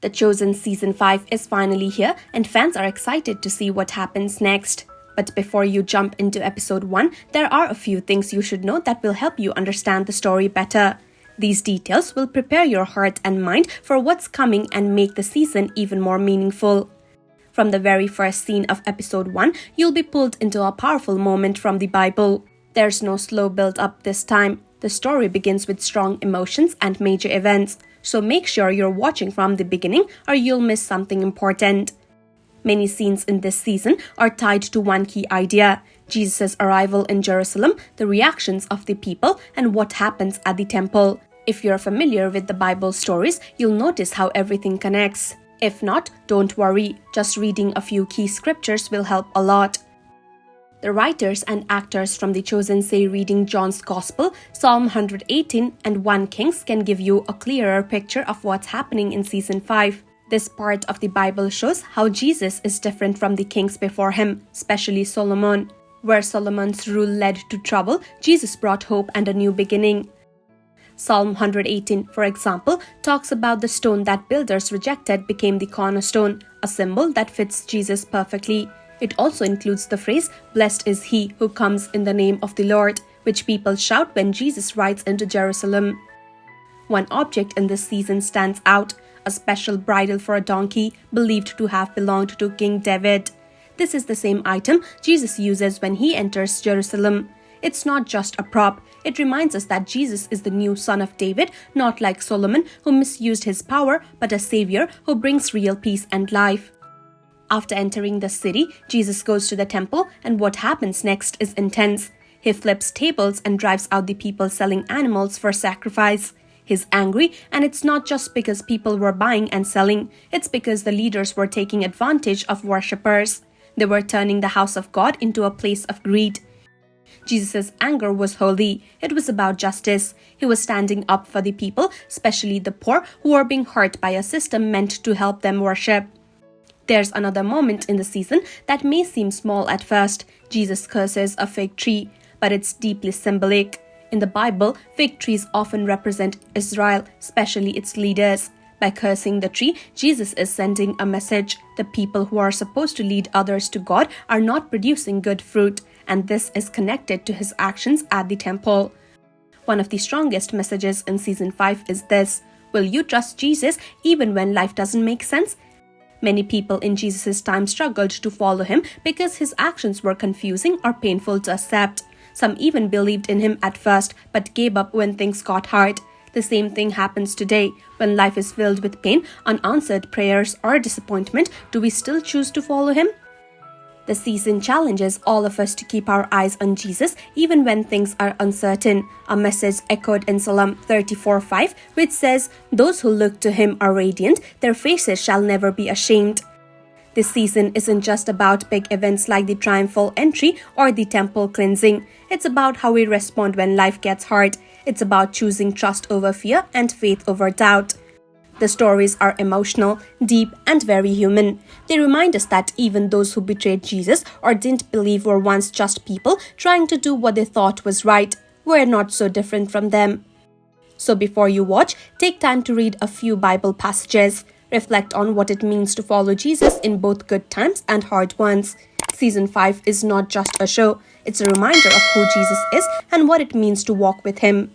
The Chosen Season 5 is finally here and fans are excited to see what happens next. But before you jump into episode 1, there are a few things you should know that will help you understand the story better. These details will prepare your heart and mind for what's coming and make the season even more meaningful. From the very first scene of episode 1, you'll be pulled into a powerful moment from the Bible. There's no slow build-up this time. The story begins with strong emotions and major events, so make sure you're watching from the beginning or you'll miss something important. Many scenes in this season are tied to one key idea: Jesus' arrival in Jerusalem, the reactions of the people, and what happens at the temple. If you're familiar with the Bible stories, you'll notice how everything connects. If not, don't worry, just reading a few key scriptures will help a lot. The writers and actors from The Chosen say reading John's Gospel, Psalm 118 and 1 Kings can give you a clearer picture of what's happening in Season 5. This part of the Bible shows how Jesus is different from the kings before him, especially Solomon. Where Solomon's rule led to trouble, Jesus brought hope and a new beginning. Psalm 118, for example, talks about the stone that builders rejected became the cornerstone, a symbol that fits Jesus perfectly. It also includes the phrase, "Blessed is he who comes in the name of the Lord," which people shout when Jesus rides into Jerusalem. One object in this season stands out: a special bridle for a donkey, believed to have belonged to King David. This is the same item Jesus uses when he enters Jerusalem. It's not just a prop, it reminds us that Jesus is the new son of David, not like Solomon, who misused his power, but a savior who brings real peace and life. After entering the city, Jesus goes to the temple, and what happens next is intense. He flips tables and drives out the people selling animals for sacrifice. He's angry, and it's not just because people were buying and selling, it's because the leaders were taking advantage of worshippers. They were turning the house of God into a place of greed. Jesus' anger was holy. It was about justice. He was standing up for the people, especially the poor, who were being hurt by a system meant to help them worship. There's another moment in the season that may seem small at first. Jesus curses a fig tree, but it's deeply symbolic. In the Bible, fig trees often represent Israel, especially its leaders. By cursing the tree, Jesus is sending a message. The people who are supposed to lead others to God are not producing good fruit, and this is connected to his actions at the temple. One of the strongest messages in Season 5 is this: will you trust Jesus even when life doesn't make sense? Many people in Jesus' time struggled to follow him because his actions were confusing or painful to accept. Some even believed in him at first, but gave up when things got hard. The same thing happens today. When life is filled with pain, unanswered prayers, or disappointment, do we still choose to follow him? The season challenges all of us to keep our eyes on Jesus even when things are uncertain, a message echoed in Psalm 34:5, which says, "Those who look to him are radiant, their faces shall never be ashamed." This season isn't just about big events like the triumphal entry or the temple cleansing. It's about how we respond when life gets hard. It's about choosing trust over fear and faith over doubt. The stories are emotional, deep, and very human. They remind us that even those who betrayed Jesus or didn't believe were once just people trying to do what they thought was right. We're not so different from them. So before you watch, take time to read a few Bible passages. Reflect on what it means to follow Jesus in both good times and hard ones. Season 5 is not just a show, it's a reminder of who Jesus is and what it means to walk with him.